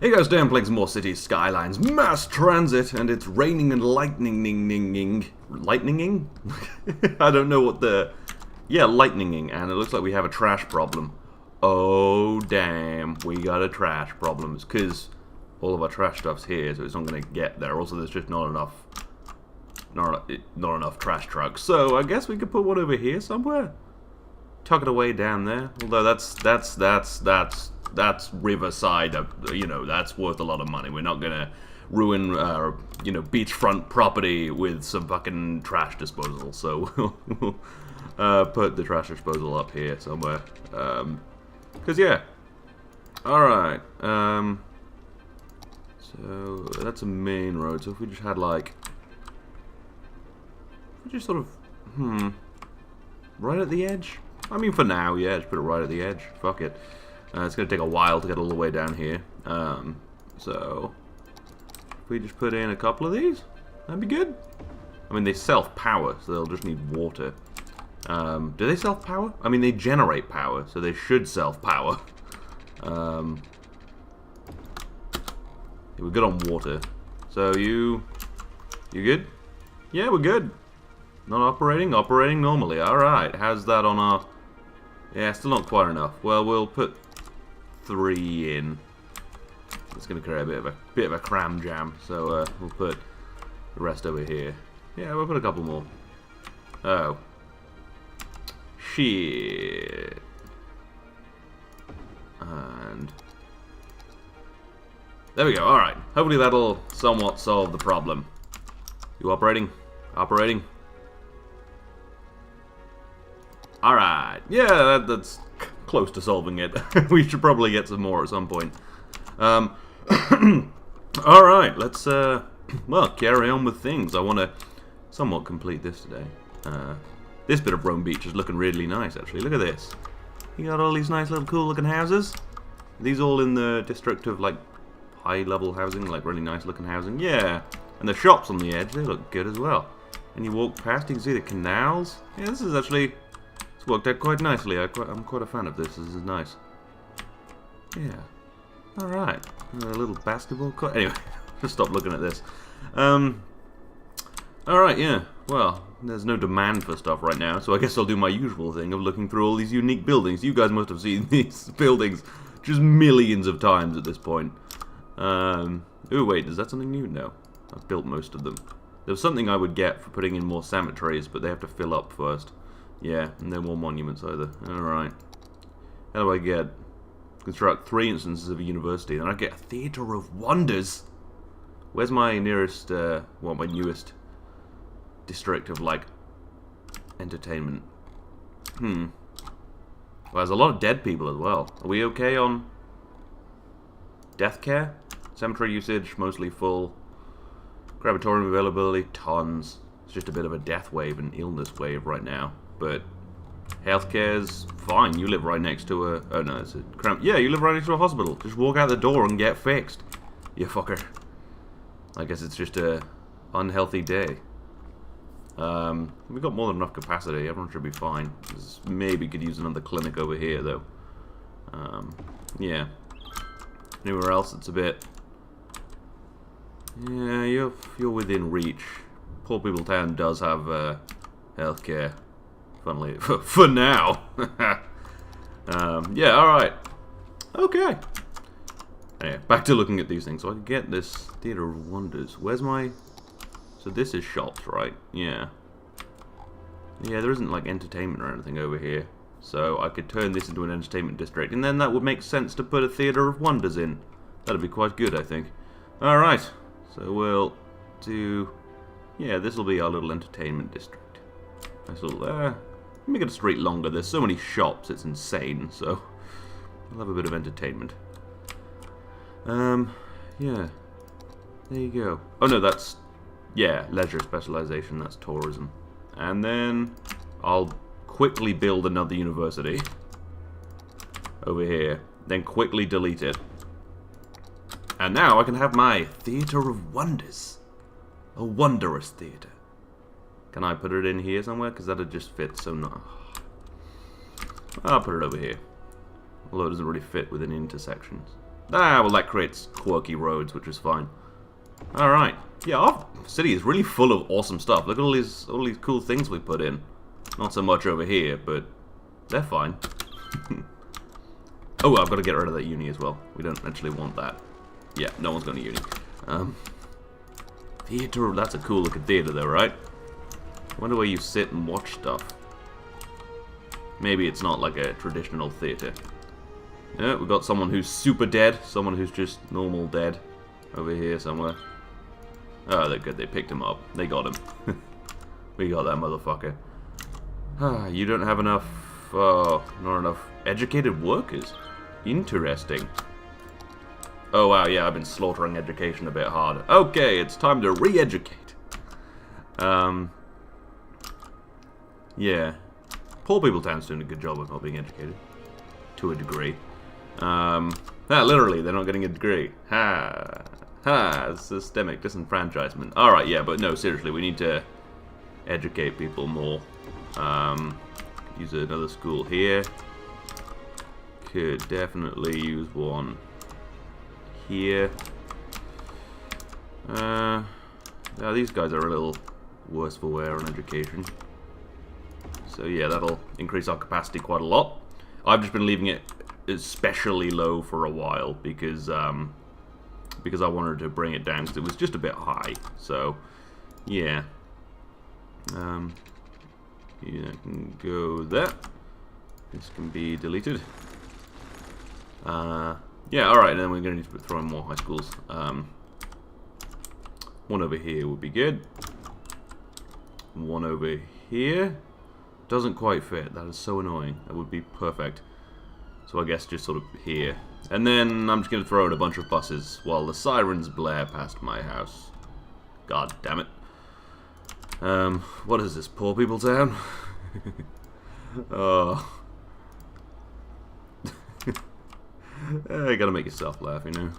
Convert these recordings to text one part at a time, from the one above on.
Hey guys, today I'm playing some more Cities Skylines Mass Transit, and it's raining and lightninging. Lightninging? I don't know what the... Yeah, lightninging, and it looks like we have a trash problem. Oh, damn, we got a trash problem. It's because all of our trash stuff's here, so it's not going to get there. Also, there's just not enough trash trucks. So, I guess we could put one over here somewhere. Tuck it away down there. Although that's riverside, you know, that's worth a lot of money. We're not gonna ruin, you know, beachfront property with some fucking trash disposal. So we'll put the trash disposal up here somewhere. Cause yeah. All right. So that's a main road. So if we just had like, we just sort of, right at the edge. I mean, for now, yeah, just put it right at the edge. Fuck it. It's going to take a while to get all the way down here. So, if we just put in a couple of these, that'd be good. I mean, they self-power, so they'll just need water. Do they self-power? I mean, they generate power, so they should self-power. Yeah, we're good on water. So, you good? Yeah, we're good. Not operating? Operating normally. Alright, how's that on our... Yeah, still not quite enough. Well, we'll put 3 in. It's going to create a bit of a cram jam, so we'll put the rest over here. Yeah, we'll put a couple more. Oh. Shit. And... there we go, alright. Hopefully that'll somewhat solve the problem. You operating? Operating? Alright, yeah, that's close to solving it. We should probably get some more at some point. Alright, let's, well, carry on with things. I want to somewhat complete this today. This bit of Rome Beach is looking really nice, actually. Look at this. You got all these nice little cool looking houses. Are these all in the district of, like, high-level housing, like really nice looking housing? Yeah, and the shops on the edge, they look good as well. And you walk past, you can see the canals. Yeah, this is actually... worked out quite nicely. I'm quite a fan of this. This is nice. Yeah. Alright. A little basketball court. Anyway, just stop looking at this. Alright, yeah. Well, there's no demand for stuff right now, so I guess I'll do my usual thing of looking through all these unique buildings. You guys must have seen these buildings just millions of times at this point. Ooh, wait, is that something new? No. I've built most of them. There was something I would get for putting in more cemeteries, but they have to fill up first. Yeah, and no more monuments either. Alright. How do I get... construct 3 instances of a university, then I get a theatre of wonders? Where's my nearest, well, my newest district of, like, entertainment? Well, there's a lot of dead people as well. Are we okay on death care? Cemetery usage, mostly full. Crematorium availability, tons. It's just a bit of a death wave and illness wave right now. But healthcare's fine. You live right next to a... oh no, it's a... yeah, you live right next to a hospital. Just walk out the door and get fixed. You fucker. I guess it's just a unhealthy day. We've got more than enough capacity. Everyone should be fine. Maybe could use another clinic over here, though. Yeah. Anywhere else it's a bit... yeah, you're within reach. Poor People Town does have healthcare. Funnily, for now. Yeah, alright. Okay. Anyway, back to looking at these things. So I can get this Theatre of Wonders. Where's my... so this is shops, right? Yeah. Yeah, there isn't, like, entertainment or anything over here. So I could turn this into an entertainment district. And then that would make sense to put a Theatre of Wonders in. That'd be quite good, I think. Alright. So we'll do... yeah, this will be our little entertainment district. Nice little... make it a street longer. There's so many shops, it's insane, so we'll have a bit of entertainment. Yeah. There you go. Oh no, that's... yeah, leisure specialization, that's tourism. And then I'll quickly build another university over here. Then quickly delete it. And now I can have my Theatre of Wonders. A wondrous theatre. Can I put it in here somewhere? Because that'd just fit so not. I'll put it over here. Although it doesn't really fit within intersections. Ah, well that creates quirky roads, which is fine. Alright. Yeah, our city is really full of awesome stuff. Look at all these cool things we put in. Not so much over here, but they're fine. Oh, I've got to get rid of that uni as well. We don't actually want that. Yeah, no one's going to uni. Theater, that's a cool looking theater though, right? I wonder where you sit and watch stuff. Maybe it's not like a traditional theater. Yeah, we've got someone who's super dead, someone who's just normal dead over here somewhere. Oh, they're good. They picked him up. They got him. We got that motherfucker. Ah, you don't have enough, not enough educated workers. Interesting. Oh, wow, yeah, I've been slaughtering education a bit hard. Okay, it's time to re-educate. Yeah. Poor People Town's doing a good job of not being educated. To a degree. Literally, they're not getting a degree. Ha! Ha! Systemic disenfranchisement. Alright, yeah, but no, seriously, we need to educate people more. Use another school here. Could definitely use one here. These guys are a little worse for wear on education. So yeah, that'll increase our capacity quite a lot. I've just been leaving it especially low for a while because I wanted to bring it down because it was just a bit high. So yeah. Yeah, can go there. This can be deleted. Yeah, alright, and then we're going to need to throw in more high schools. One over here would be good. One over here. Doesn't quite fit. That is so annoying. That would be perfect. So I guess just sort of here. And then I'm just going to throw in a bunch of buses while the sirens blare past my house. God damn it. What is this, Poor People Town? Oh. You gotta make yourself laugh, you know.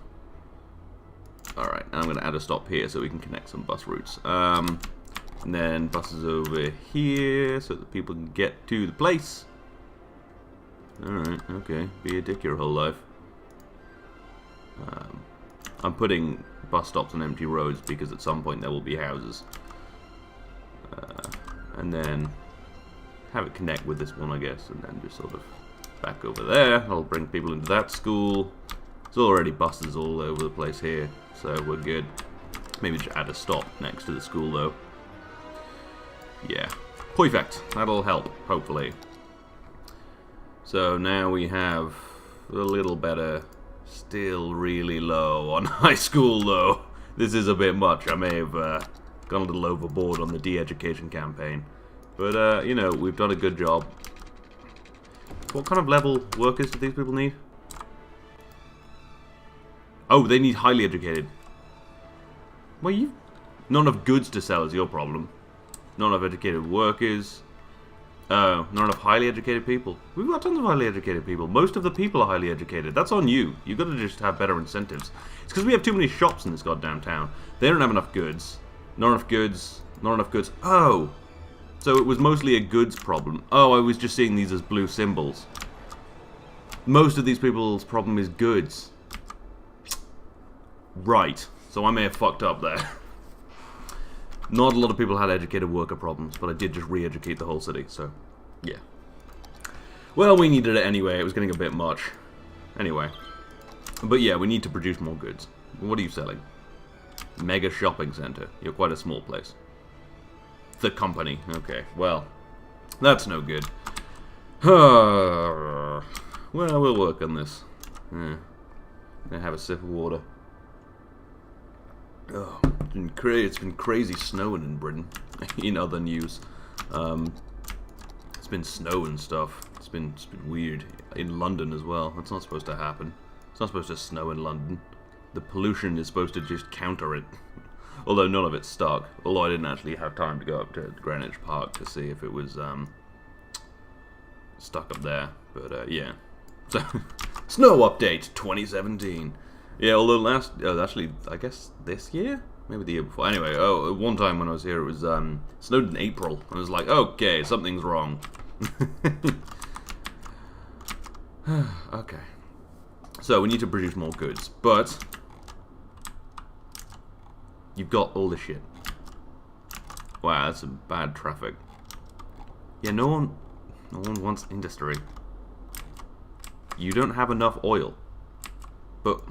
Alright, and I'm gonna add a stop here so we can connect some bus routes. And then buses over here so that people can get to the place. Alright, okay. Be a dick your whole life. I'm putting bus stops on empty roads because at some point there will be houses. And then have it connect with this one, I guess, and then just sort of back over there. I'll bring people into that school. There's already buses all over the place here, so we're good. Maybe just add a stop next to the school, though. Yeah. Perfect. That'll help, hopefully. So now we have a little better. Still really low on high school, though. This is a bit much. I may have gone a little overboard on the de-education campaign. But, you know, we've done a good job. What kind of level workers do these people need? Oh, they need highly educated. Well, you... Not enough goods to sell is your problem. Not enough educated workers. Oh, not enough highly educated people. We've got tons of highly educated people. Most of the people are highly educated. That's on you. You've got to just have better incentives. It's because we have too many shops in this goddamn town. They don't have enough goods. Not enough goods. Not enough goods. Oh! So it was mostly a goods problem. Oh, I was just seeing these as blue symbols. Most of these people's problem is goods. Right. So I may have fucked up there. Not a lot of people had educated worker problems, but I did just re-educate the whole city, so yeah. Well, we needed it anyway. It was getting a bit much. Anyway. But yeah, we need to produce more goods. What are you selling? Mega shopping center. You're quite a small place. The company. Okay, well, that's no good. Well, we'll work on this. Yeah. Gonna have a sip of water. Oh, it's been crazy snowing in Britain. In other news, it's been snow and stuff. It's been weird in London as well. That's not supposed to happen. It's not supposed to snow in London. The pollution is supposed to just counter it. Although none of it's stuck. Although I didn't actually have time to go up to Greenwich Park to see if it was stuck up there. But yeah. So snow update 2017. Yeah, although actually I guess this year? Maybe the year before. Anyway, one time when I was here it was snowed in April. I was like, okay, something's wrong. Okay. So we need to produce more goods, but you've got all this shit. Wow, that's some bad traffic. Yeah, no one wants industry. You don't have enough oil. But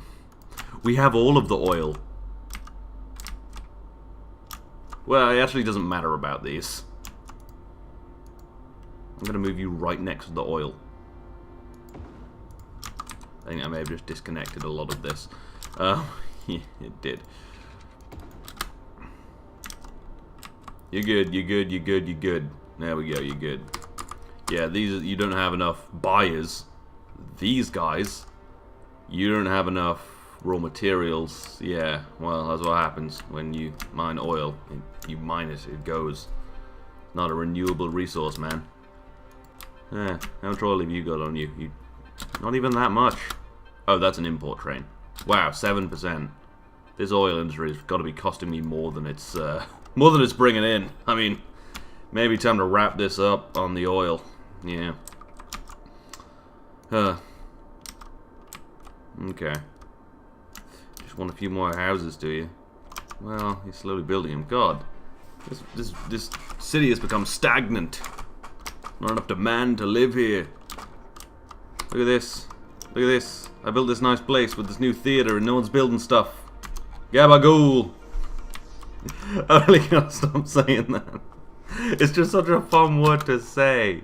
we have all of the oil. Well, it actually doesn't matter about these. I'm going to move you right next to the oil. I think I may have just disconnected a lot of this. Yeah, it did. You're good, you're good, you're good, you're good. There we go, you're good. Yeah, you don't have enough buyers. These guys, you don't have enough raw materials. Yeah, well, that's what happens when you mine oil. You mine it, it goes. Not a renewable resource, man. Yeah, how much oil have you got on you? Not even that much. Oh, that's an import train. Wow, 7%. This oil industry has got to be costing me more than it's bringing in. I mean, maybe time to wrap this up on the oil. Yeah. Okay. Just want a few more houses, do you? Well, you're slowly building them. God, this city has become stagnant. Not enough demand to live here. Look at this. Look at this. I built this nice place with this new theater and no one's building stuff. Gabagool. I really can't stop saying that. It's just such a fun word to say.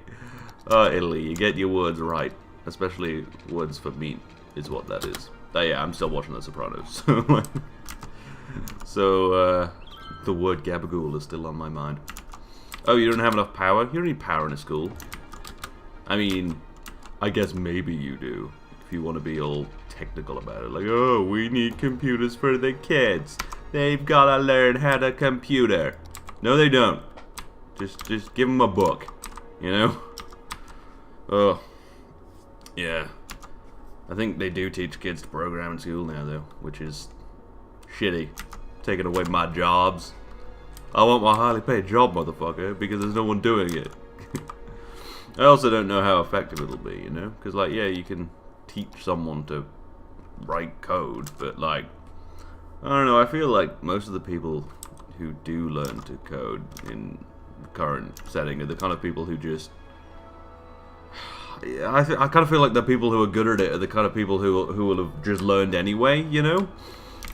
Oh, Italy, you get your words right. Especially words for meat is what that is. Oh yeah, I'm still watching The Sopranos. So, the word gabagool is still on my mind. Oh, you don't have enough power? You don't need power in a school. I mean, I guess maybe you do. If you want to be all technical about it. Like, oh, we need computers for the kids. They've got to learn how to computer. No, they don't. Just give them a book. You know? Oh. Yeah. I think they do teach kids to program in school now, though. Which is shitty. Taking away my jobs. I want my highly paid job, motherfucker, because there's no one doing it. I also don't know how effective it'll be, you know? Because, like, yeah, you can teach someone to write code, but, like, I don't know, I feel like most of the people who do learn to code in the current setting are the kind of people who just... I kind of feel like the people who are good at it are the kind of people who will have just learned anyway, you know?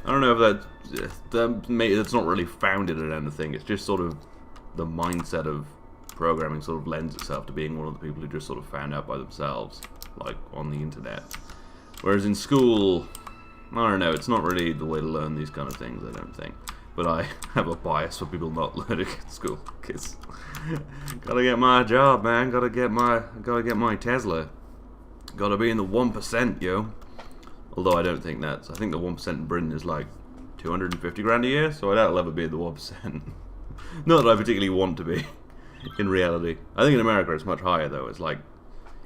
I don't know if that's not really founded in anything. It's just sort of the mindset of programming sort of lends itself to being one of the people who just sort of found out by themselves, like on the internet. Whereas in school, I don't know, it's not really the way to learn these kind of things, I don't think. But I have a bias for people not learning at school, because gotta get my job, man. Gotta get my Tesla. Gotta be in the 1%, yo. Although I don't think that's... I think the 1% in Britain is like 250 grand a year, so I doubt I'll ever be in the 1%. Not that I particularly want to be, in reality. I think in America it's much higher, though. It's like...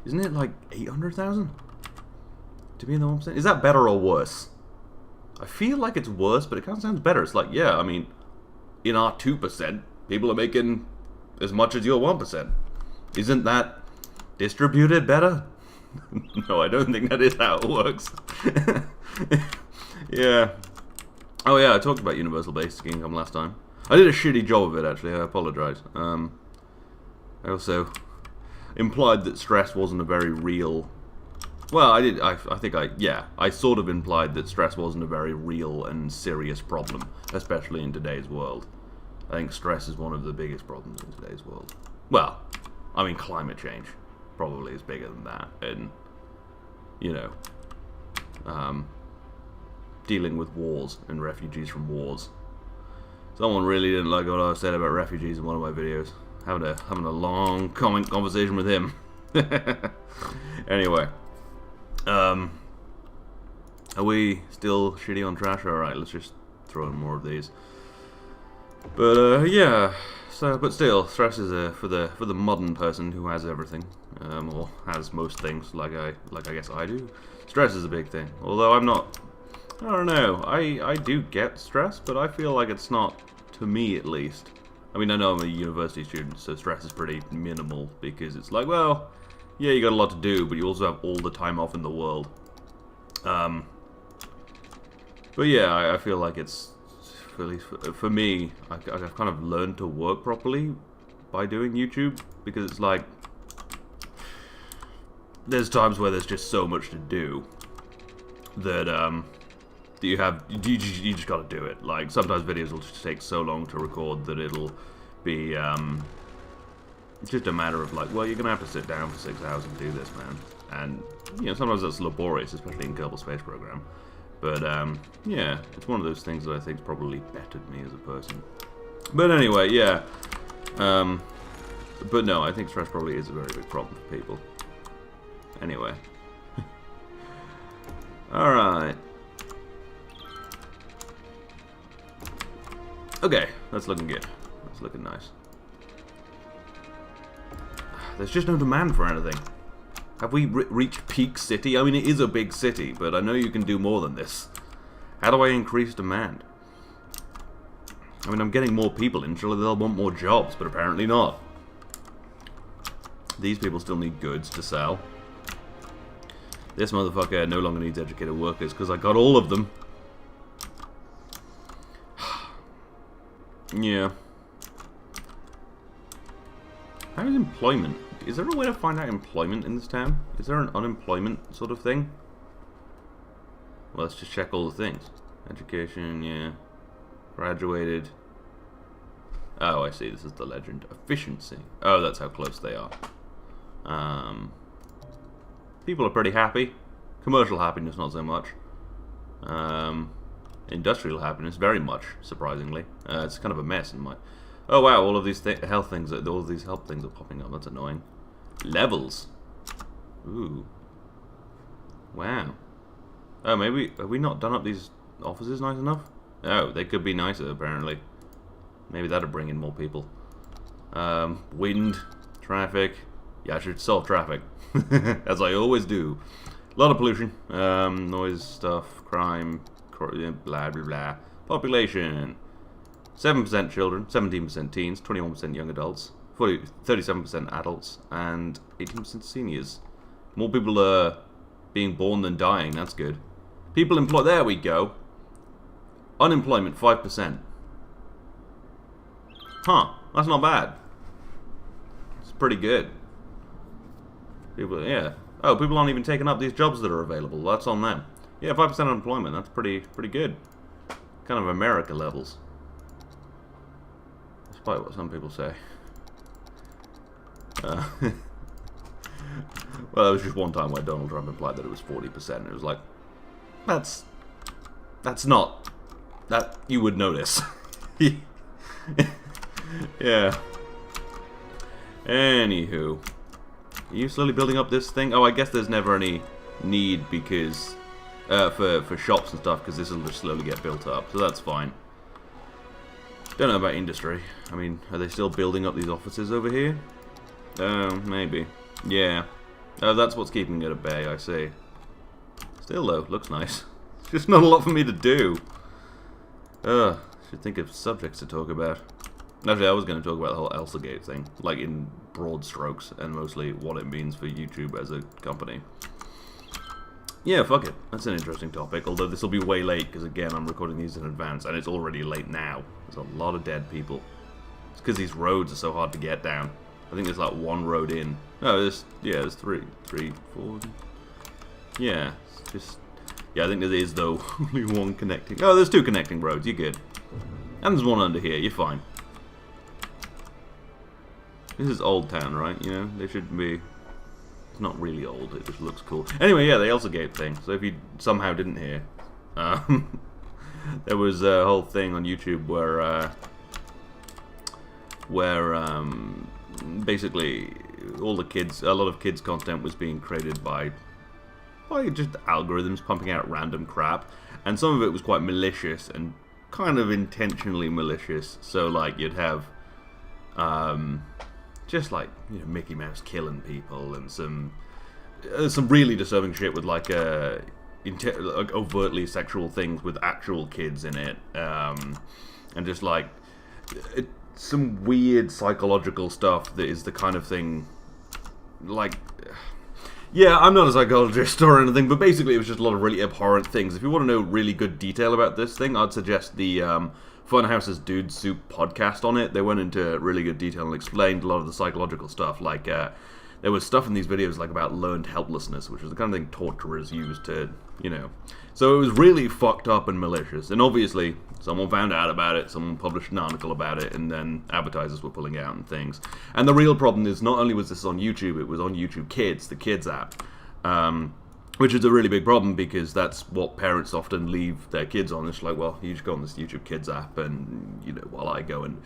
Isn't it like 800,000? To be in the 1%? Is that better or worse? I feel like it's worse, but it kind of sounds better. It's like, yeah, I mean, in our 2%, people are making as much as your 1%. Isn't that distributed better? No, I don't think that is how it works. Yeah. Oh yeah, I talked about universal basic income last time. I did a shitty job of it, actually. I apologise. I also implied that stress wasn't a very real... Well, I did. I think I sort of implied that stress wasn't a very real and serious problem, especially in today's world. I think stress is one of the biggest problems in today's world. Well, I mean, climate change probably is bigger than that, and you know, dealing with wars and refugees from wars. Someone really didn't like what I said about refugees in one of my videos. Having a long conversation with him. Anyway, are we still shitty on trash? All right, let's just throw in more of these. But yeah. So, but still, stress is for the modern person who has everything, or has most things, like I guess I do. Stress is a big thing. Although I'm not, I don't know. I do get stress, but I feel like it's not, to me at least. I mean, I know I'm a university student, so stress is pretty minimal because it's like, well, yeah, you got a lot to do, but you also have all the time off in the world. But yeah, I feel like it's, at least for me, I've kind of learned to work properly by doing YouTube, because it's like, there's times where there's just so much to do that you just gotta do it. Like, sometimes videos will just take so long to record that it'll be just a matter of like, well, you're gonna have to sit down for 6 hours and do this, man. And you know, sometimes that's laborious, especially in Kerbal Space Program. But yeah, it's one of those things that I think's probably bettered me as a person. But anyway, yeah. But no, I think stress probably is a very big problem for people. Anyway. Alright. Okay, that's looking good. That's looking nice. There's just no demand for anything. Have we reached peak city? I mean, it is a big city, but I know you can do more than this. How do I increase demand? I mean, I'm getting more people in. Surely they'll want more jobs, but apparently not. These people still need goods to sell. This motherfucker no longer needs educated workers, because I got all of them. Yeah. How is employment? Is there a way to find out employment in this town? Is there an unemployment sort of thing? Well, let's just check all the things. Education, yeah. Graduated. Oh, I see. This is the legend. Efficiency. Oh, that's how close they are. People are pretty happy. Commercial happiness, not so much. Industrial happiness, very much, surprisingly. It's kind of a mess in my... Oh wow, all of these health things, all of these help things are popping up. That's annoying. Levels. Ooh. Wow. Oh, maybe have we not done up these offices nice enough? Oh, they could be nicer apparently. Maybe that'll bring in more people. Wind, traffic. Yeah, I should solve traffic, as I always do. A lot of pollution, noise stuff, crime, blah blah blah. Population. 7% children, 17% teens, 21% young adults, 37% adults, and 18% seniors. More people are being born than dying, that's good. People employed, there we go. Unemployment, 5%. Huh, that's not bad. It's pretty good. People, yeah. Oh, people aren't even taking up these jobs that are available, that's on them. Yeah, 5% unemployment, that's pretty good. Kind of America levels. Despite what some people say. Well, there was just one time where Donald Trump implied that it was 40%. It was like, that's not, that you would notice. Yeah. Anywho. Are you slowly building up this thing? Oh, I guess there's never any need because, for shops and stuff, because this will just slowly get built up. So that's fine. Don't know about industry. I mean, are they still building up these offices over here? Oh, maybe. Yeah. Oh, that's what's keeping it at bay, I see. Still, though, looks nice. It's just not a lot for me to do. Should think of subjects to talk about. Actually, I was going to talk about the whole Elsagate thing, like in broad strokes, and mostly what it means for YouTube as a company. Yeah, fuck it. That's an interesting topic, although this will be way late, because again, I'm recording these in advance, and it's already late now. There's a lot of dead people. It's because these roads are so hard to get down. I think there's like one road in. No, there's three, four. Yeah, it's just... Yeah, I think there is, though, only one connecting... Oh, there's two connecting roads, you're good. And there's one under here, you're fine. This is Old Town, right? You know, they shouldn't be... It's not really old, it just looks cool. Anyway, yeah, the Elsagate thing. So if you somehow didn't hear, there was a whole thing on YouTube where basically all the kids, a lot of kids' content was being created by just algorithms pumping out random crap, and some of it was quite malicious and kind of intentionally malicious. So like you'd have just like, you know, Mickey Mouse killing people and some really disturbing shit with like like overtly sexual things with actual kids in it, and just like some weird psychological stuff that is the kind of thing like Yeah, I'm not a psychologist or anything, but basically it was just a lot of really abhorrent things. If you want to know really good detail about this thing, I'd suggest the Funhouse's Dude Soup podcast on it. They went into really good detail and explained a lot of the psychological stuff. Like, there was stuff in these videos like about learned helplessness, which is the kind of thing torturers use to, you know. So it was really fucked up and malicious. And obviously, someone found out about it, someone published an article about it, and then advertisers were pulling out and things. And the real problem is, not only was this on YouTube, it was on YouTube Kids, the Kids app. Which is a really big problem, because that's what parents often leave their kids on. It's like, well, you just go on this YouTube Kids app, and, you know, while I go and,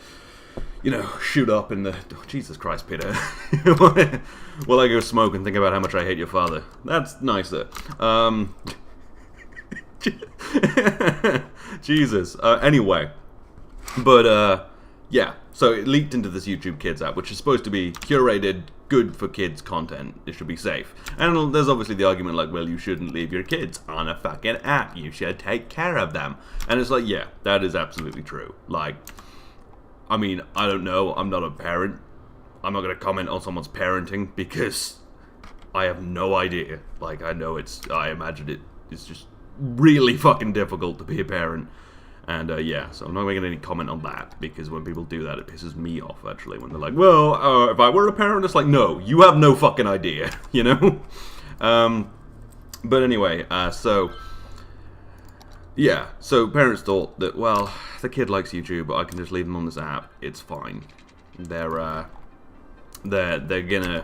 you know, shoot up in the... Oh, Jesus Christ, Peter. While I go smoke and think about how much I hate your father. That's nicer. Jesus. Anyway. But, yeah. So it leaked into this YouTube Kids app, which is supposed to be curated, good for kids content. It should be safe. And there's obviously the argument like, well, you shouldn't leave your kids on a fucking app. You should take care of them. And it's like, yeah, that is absolutely true. Like, I mean, I don't know. I'm not a parent. I'm not going to comment on someone's parenting because I have no idea. Like, I imagine it's just really fucking difficult to be a parent. And, yeah, so I'm not making any comment on that, because when people do that, it pisses me off, actually, when they're like, well, if I were a parent, it's like, no, you have no fucking idea, you know? But anyway, so, yeah, so parents thought that, well, the kid likes YouTube, but I can just leave them on this app, it's fine. They're gonna,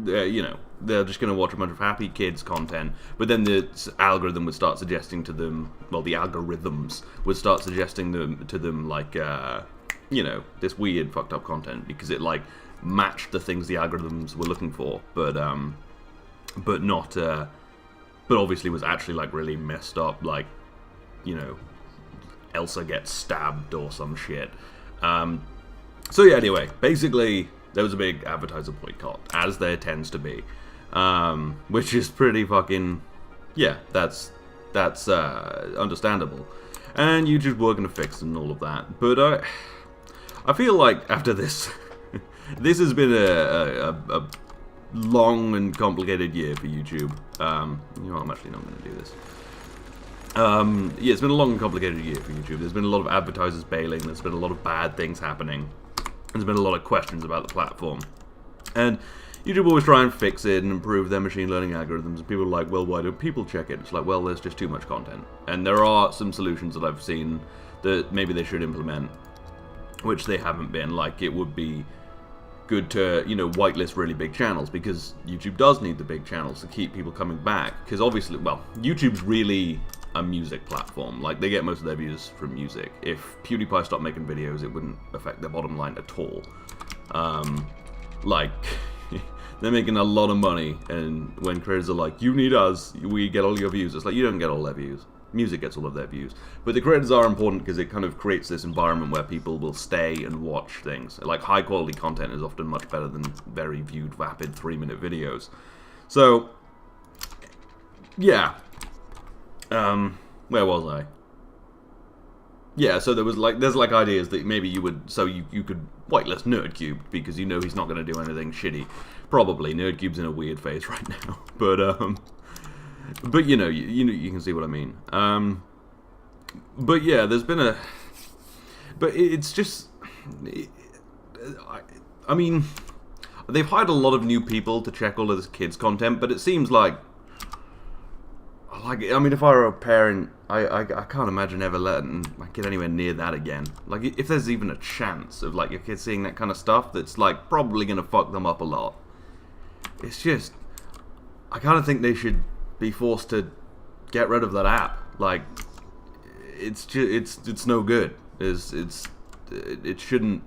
you know, they're just going to watch a bunch of happy kids content, but then the algorithm would start suggesting to them, well, the algorithms would start suggesting to them, like, you know, this weird, fucked up content, because it, like, matched the things the algorithms were looking for, but not, but obviously was actually, like, really messed up, like, you know, Elsa gets stabbed or some shit. So yeah, anyway, basically, there was a big advertiser boycott, as there tends to be. Which is pretty fucking, yeah, that's understandable. And YouTube's working to fix and all of that. But I feel like after this, this has been a long and complicated year for YouTube. You know what, I'm actually not going to do this. Yeah, it's been a long and complicated year for YouTube. There's been a lot of advertisers bailing, there's been a lot of bad things happening, there's been a lot of questions about the platform. And YouTube always try and fix it and improve their machine learning algorithms, and people are like, well, why don't people check it? It's like, well, there's just too much content. And there are some solutions that I've seen that maybe they should implement, which they haven't been. Like, it would be good to, you know, whitelist really big channels, because YouTube does need the big channels to keep people coming back. Because obviously, well, YouTube's really a music platform. Like, they get most of their views from music. If PewDiePie stopped making videos, it wouldn't affect their bottom line at all. Like... They're making a lot of money, and when creators are like, you need us, we get all your views, it's like, you don't get all their views. Music gets all of their views. But the creators are important because it kind of creates this environment where people will stay and watch things. Like, high quality content is often much better than very viewed, vapid 3-minute videos. So, yeah. Where was I? Yeah, so there's like ideas that maybe you would, so you could whitelist NerdCube, because you know he's not going to do anything shitty. Probably. NerdCube's in a weird phase right now. But you know, you can see what I mean. But yeah, there's been but it's just, I mean, they've hired a lot of new people to check all of this kids' content, but it seems like, I mean, if I were a parent, I can't imagine ever letting my kid anywhere near that again. Like, if there's even a chance of, like, your kid seeing that kind of stuff, that's, like, probably gonna fuck them up a lot. It's just, I kind of think they should be forced to get rid of that app. Like, it's just, it's no good. It shouldn't.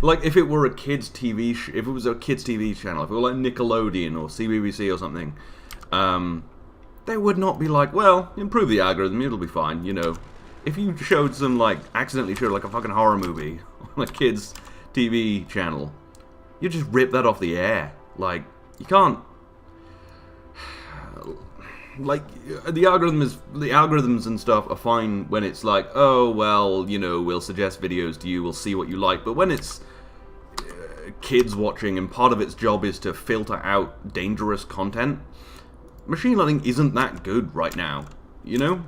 Like, if it were a kids TV, if it was a kids TV channel, if it were like Nickelodeon or CBBC or something, they would not be like, well, improve the algorithm, it'll be fine, you know. If you showed some, like, accidentally showed, like, a fucking horror movie on a kids' TV channel, you just rip that off the air. Like, you can't... Like, the algorithms and stuff are fine when it's like, oh, well, you know, we'll suggest videos to you, we'll see what you like. But when it's kids watching, and part of its job is to filter out dangerous content. Machine learning isn't that good right now, you know?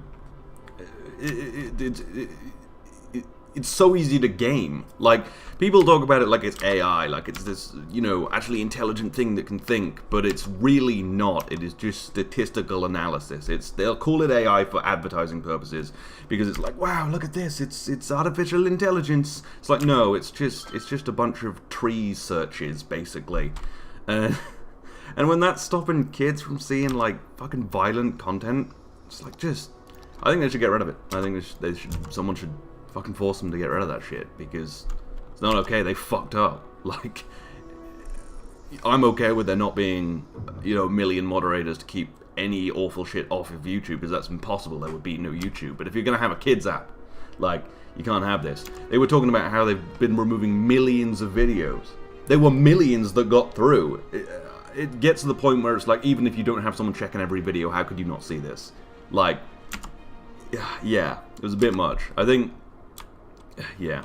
It's so easy to game. Like, people talk about it like it's AI, like it's this, you know, actually intelligent thing that can think, but it's really not. It is just statistical analysis. They'll call it AI for advertising purposes, because it's like, wow, look at this, it's artificial intelligence. It's like, no, it's just a bunch of tree searches, basically. And when that's stopping kids from seeing, like, fucking violent content, it's like, I think they should get rid of it. I think someone should fucking force them to get rid of that shit, because it's not okay. They fucked up. Like, I'm okay with there not being, you know, a million moderators to keep any awful shit off of YouTube, because that's impossible. There would be no YouTube. But if you're gonna have a kids app, like, you can't have this. They were talking about how they've been removing millions of videos. There were millions that got through. It gets to the point where it's like, even if you don't have someone checking every video, how could you not see this? Like, yeah, it was a bit much. I think, yeah.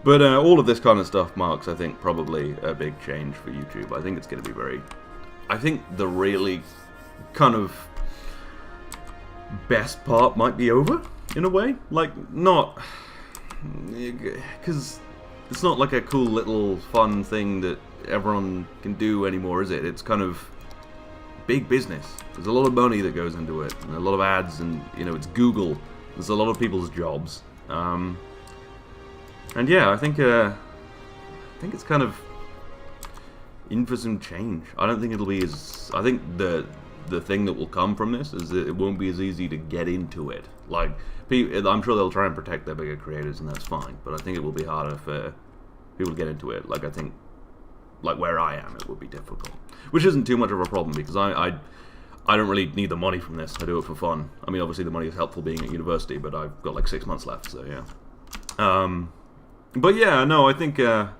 But all of this kind of stuff marks, I think, probably a big change for YouTube. I think it's going to be very... I think the really kind of best part might be over, in a way. Like, not... Because it's not like a cool little fun thing that everyone can do anymore, is it? It's kind of big business. There's a lot of money that goes into it, and a lot of ads, and, you know, it's Google. There's a lot of people's jobs. And yeah, I think it's kind of in for some change. I don't think it'll be as... I think the thing that will come from this is that it won't be as easy to get into it. Like, I'm sure they'll try and protect their bigger creators, and that's fine. But I think it will be harder for people to get into it. Like, I think, like where I am, it would be difficult. Which isn't too much of a problem, because I don't really need the money from this. I do it for fun. I mean, obviously the money is helpful being at university, but I've got like 6 months left, so yeah. But yeah, no, I think, yeah,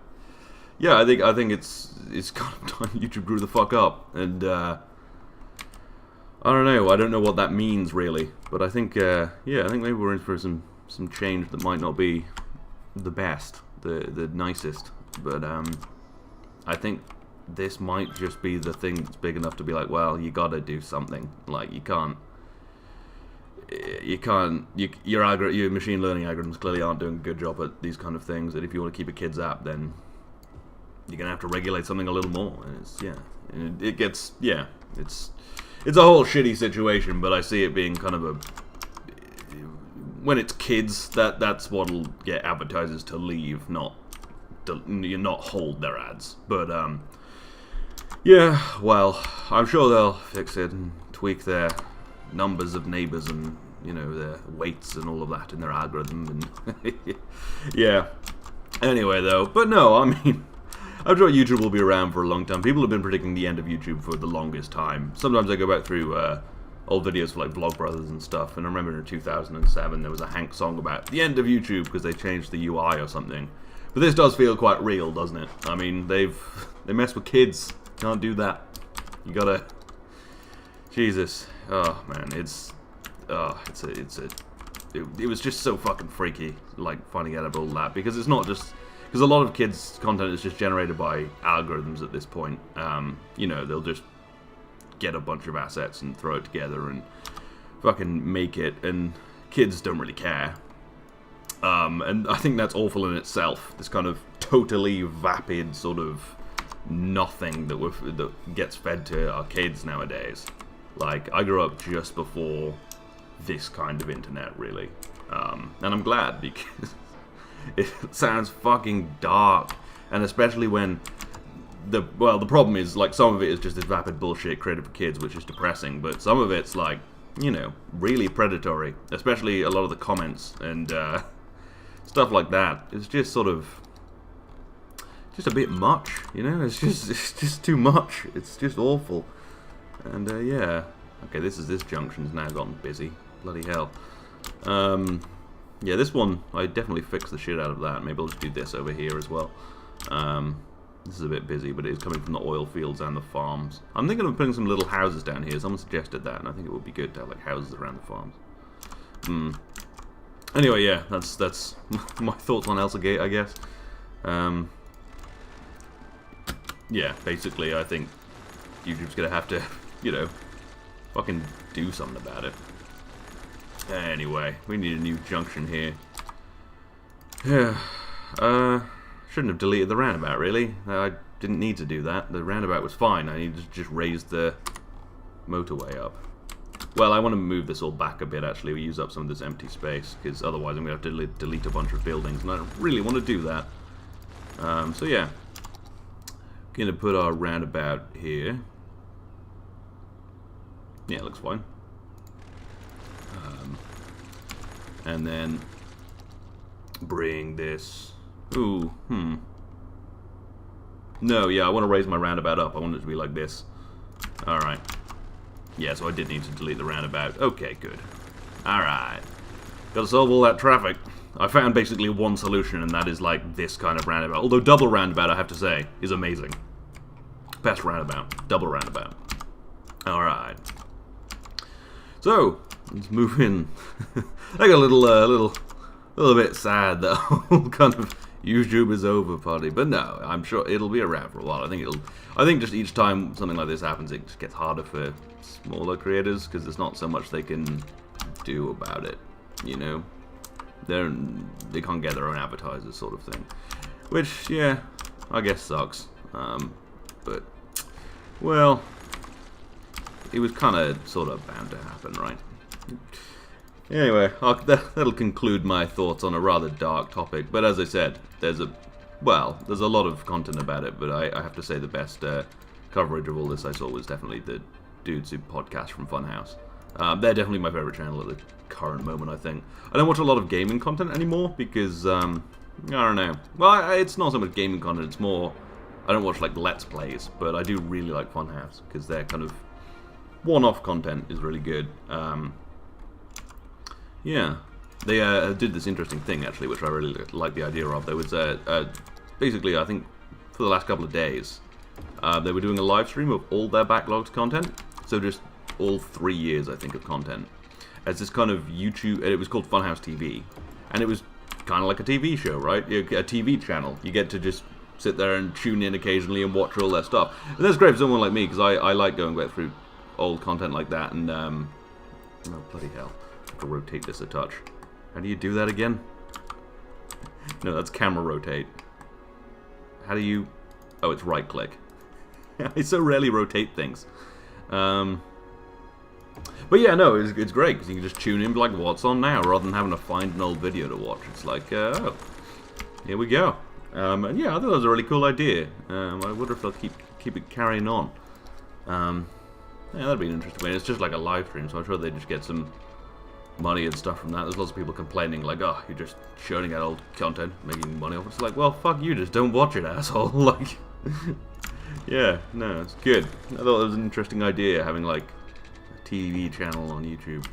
I think it's kind of time YouTube grew the fuck up, and I don't know. I don't know what that means really, but I think, yeah, I think maybe we're in for some change that might not be the best, the nicest, but I think this might just be the thing that's big enough to be like, well, you gotta do something. Like, your machine learning algorithms clearly aren't doing a good job at these kind of things, and if you want to keep a kid's app, then you're gonna have to regulate something a little more. And it's, yeah, and it gets, yeah, it's a whole shitty situation, but I see it being kind of a, when it's kids, that's what'll get advertisers to leave, not hold their ads. But yeah, well, I'm sure they'll fix it and tweak their numbers of neighbors and, you know, their weights and all of that in their algorithm, and yeah. Anyway, though, but no, I mean, I'm sure YouTube will be around for a long time. People have been predicting the end of YouTube for the longest time. Sometimes I go back through old videos for like Vlogbrothers and stuff, and I remember in 2007 there was a Hank song about the end of YouTube because they changed the UI or something. But this does feel quite real, doesn't it? I mean, they mess with kids. Can't do that. You gotta... Jesus. Oh, man, it was just so fucking freaky, like, finding out about all that, because it's not just... Because a lot of kids' content is just generated by algorithms at this point. You know, they'll just get a bunch of assets and throw it together and fucking make it, and kids don't really care. And I think that's awful in itself, this kind of totally vapid sort of nothing that gets fed to our kids nowadays. Like, I grew up just before this kind of internet, really. And I'm glad, because it sounds fucking dark. And especially when the problem is, like, some of it is just this vapid bullshit created for kids, which is depressing, but some of it's, like, you know, really predatory. Especially a lot of the comments and stuff like that. It's just sort of... just a bit much, you know? It's just too much. It's just awful. And, yeah. Okay, this junction's now gotten busy. Bloody hell. Yeah, this one, I definitely fixed the shit out of that. Maybe I'll just do this over here as well. This is a bit busy, but it is coming from the oil fields and the farms. I'm thinking of putting some little houses down here. Someone suggested that, and I think it would be good to have, like, houses around the farms. Anyway, yeah, that's my thoughts on Elsagate, I guess. yeah, basically, I think YouTube's gonna have to, you know, fucking do something about it. Anyway, we need a new junction here. Yeah, shouldn't have deleted the roundabout, really. I didn't need to do that. The roundabout was fine. I needed to just raise the motorway up. Well, I want to move this all back a bit, actually. We use up some of this empty space, because otherwise I'm going to have to delete a bunch of buildings, and I don't really want to do that. So yeah. Going to put our roundabout here. Yeah, it looks fine. And then bring this... Ooh, No, yeah, I want to raise my roundabout up. I want it to be like this. Alright. Yeah, so I did need to delete the roundabout. Okay, good. Alright. Gotta solve all that traffic. I found basically one solution, and that is like this kind of roundabout. Although double roundabout, I have to say, is amazing. Best roundabout. Double roundabout. Alright. So, let's move in. I got a little bit sad that whole kind of YouTube is over party, but no, I'm sure it'll be around for a while. I think just each time something like this happens, it just gets harder for smaller creators because there's not so much they can do about it. You know, they can't get their own advertisers, sort of thing. Which, yeah, I guess sucks. But well, it was kind of sort of bound to happen, right? Anyway, that'll conclude my thoughts on a rather dark topic. But as I said, there's a lot of content about it. But I have to say the best coverage of all this I saw was definitely the Dudes Who podcast from Funhouse. They're definitely my favorite channel at the current moment, I think. I don't watch a lot of gaming content anymore because, I don't know. Well, it's not so much gaming content, it's more, I don't watch like Let's Plays, but I do really like Funhouse because their kind of one-off content is really good. Yeah, they did this interesting thing, actually, which I really like the idea of. There was, basically, I think, for the last couple of days, they were doing a live stream of all their backlogged content. So just all 3 years, I think, of content. As this kind of YouTube, it was called Funhouse TV. And it was kind of like a TV show, right? A TV channel. You get to just sit there and tune in occasionally and watch all their stuff. And that's great for someone like me, because I like going back through old content like that. And, oh, bloody hell. To rotate this a touch. How do you do that again? No, that's camera rotate. How do you... Oh, it's right click. I so rarely rotate things. But yeah, no, it's great because you can just tune in like what's on now rather than having to find an old video to watch. It's like, oh, here we go. And yeah, I thought that was a really cool idea. I wonder if they'll keep it carrying on. Yeah, that'd be an interesting way. It's just like a live stream, so I'm sure they just get some money and stuff from that. There's lots of people complaining like, oh, you're just churning out old content, making money off it. It's like, well, fuck you, just don't watch it, asshole. Like, yeah, no, it's good. I thought it was an interesting idea, having like a TV channel on YouTube.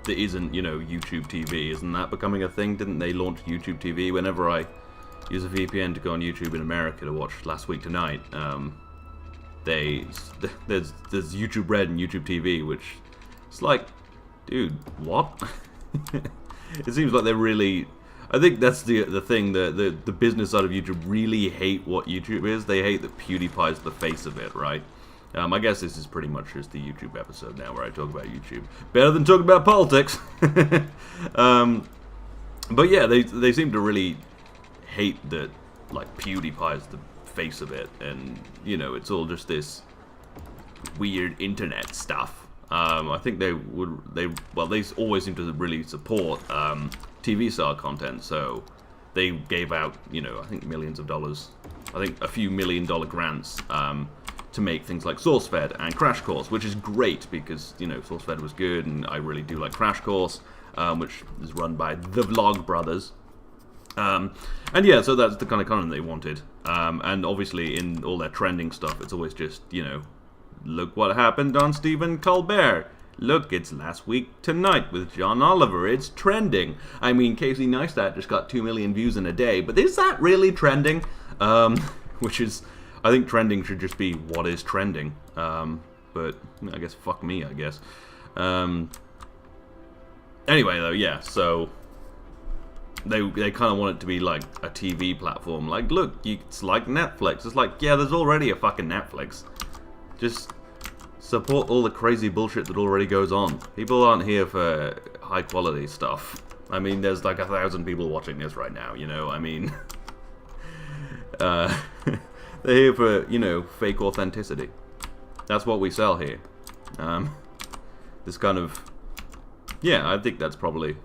That isn't, you know, YouTube TV. Isn't that becoming a thing? Didn't they launch YouTube TV? Whenever I use a VPN to go on YouTube in America to watch Last Week Tonight, there's YouTube Red and YouTube TV, which it's like, dude, what? It seems like they're really... I think that's the thing, the business side of YouTube really hate what YouTube is. They hate that PewDiePie's the face of it, right? I guess this is pretty much just the YouTube episode now where I talk about YouTube. Better than talking about politics. But yeah, they seem to really hate that, like, PewDiePie's the face of it, and, you know, it's all just this weird internet stuff. I think they always seem to really support TV star content, so they gave out, you know, I think millions of dollars, I think a few $1 million grants to make things like SourceFed and Crash Course, which is great because, you know, SourceFed was good, and I really do like Crash Course, which is run by the Vlog Brothers. And yeah, so that's the kind of content they wanted. And obviously in all their trending stuff, it's always just, you know, look what happened on Stephen Colbert. Look, it's Last Week Tonight with John Oliver. It's trending. I mean, Casey Neistat just got 2 million views in a day, but is that really trending? Which is, I think trending should just be what is trending. But I guess fuck me, I guess. Anyway, though, yeah, so they kind of want it to be like a TV platform. Like, look, it's like Netflix. It's like, yeah, there's already a fucking Netflix. Just support all the crazy bullshit that already goes on. People aren't here for high quality stuff. I mean, there's like 1,000 people watching this right now, you know, I mean... they're here for, you know, fake authenticity. That's what we sell here. This kind of... Yeah, I think that's probably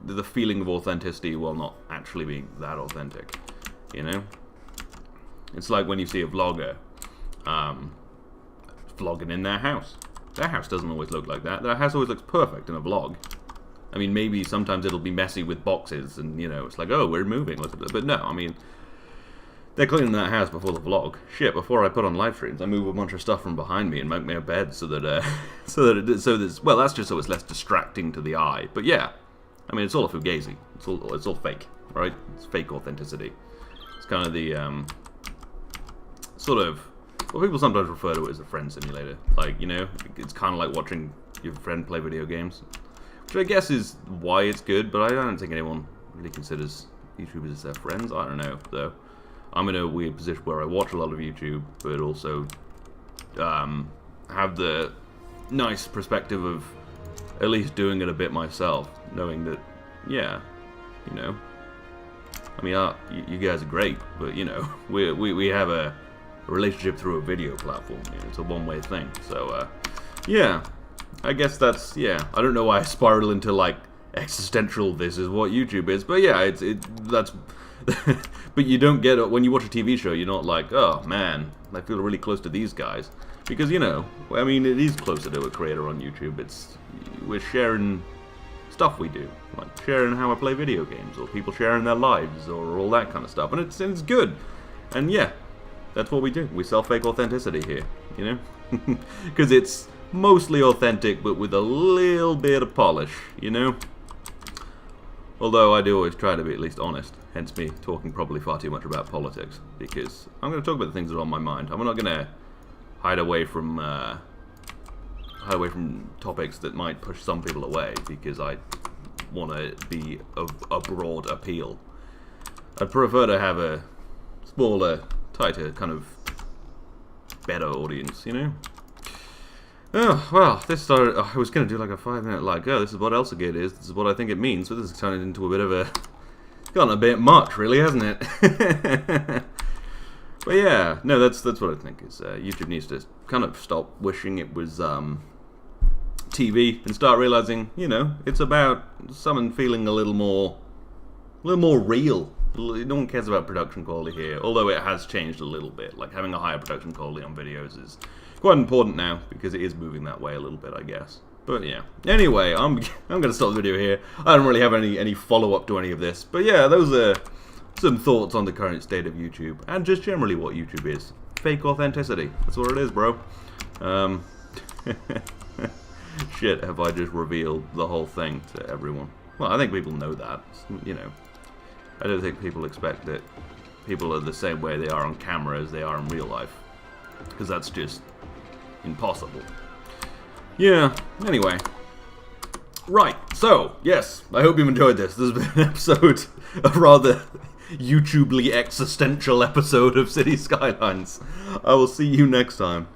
the feeling of authenticity while not actually being that authentic, you know? It's like when you see a vlogger vlogging in their house. Their house doesn't always look like that. Their house always looks perfect in a vlog. I mean, maybe sometimes it'll be messy with boxes and, you know, it's like, oh, we're moving. But no, I mean... They're cleaning that house before the vlog. Shit, before I put on live streams, I move a bunch of stuff from behind me and make me a bed so that, well, that's just so it's less distracting to the eye. But yeah, I mean, it's all a fugazi. It's all fake, right? It's fake authenticity. It's kind of the, sort of, well, people sometimes refer to it as a friend simulator. Like, you know, it's kind of like watching your friend play video games. Which I guess is why it's good, but I don't think anyone really considers YouTubers as their friends. I don't know, though. I'm in a weird position where I watch a lot of YouTube, but also have the nice perspective of at least doing it a bit myself, knowing that, yeah, you know, I mean, you guys are great, but, you know, we have a relationship through a video platform. You know, it's a one-way thing, so, yeah, I guess that's, yeah, I don't know why I spiral into, like, existential, this is what YouTube is, but yeah, that's... But you don't get it when you watch a TV show. You're not like, oh man, I feel really close to these guys, because you know, I mean, it is closer to a creator on YouTube. We're sharing stuff we do, like sharing how I play video games, or people sharing their lives, or all that kind of stuff, and it's good. And yeah, that's what we do. We sell fake authenticity here, you know, because it's mostly authentic, but with a little bit of polish, you know. Although I do always try to be at least honest, hence me talking probably far too much about politics, because I'm going to talk about the things that are on my mind. I'm not going to hide away from topics that might push some people away, because I want to be of a broad appeal. I'd prefer to have a smaller, tighter, kind of better audience, you know? Oh, well, this started... I was going to do like a 5-minute, like, oh, this is what Elsagate is, this is what I think it means, but this has turned into a bit of a... It's gotten a bit much, really, hasn't it? But yeah, no, that's what I think, is YouTube needs to kind of stop wishing it was TV and start realizing, you know, it's about someone feeling a little more real. No one cares about production quality here, although it has changed a little bit. Like, having a higher production quality on videos is quite important now, because it is moving that way a little bit, I guess. But yeah. Anyway, I'm going to stop the video here. I don't really have any follow-up to any of this. But yeah, those are some thoughts on the current state of YouTube, and just generally what YouTube is. Fake authenticity. That's what it is, bro. Shit, have I just revealed the whole thing to everyone? Well, I think people know that, you know. I don't think people expect that people are the same way they are on camera as they are in real life, because that's just impossible. Yeah, anyway. Right, so, yes, I hope you've enjoyed this. This has been an episode, a rather YouTube-ly existential episode of City Skylines. I will see you next time.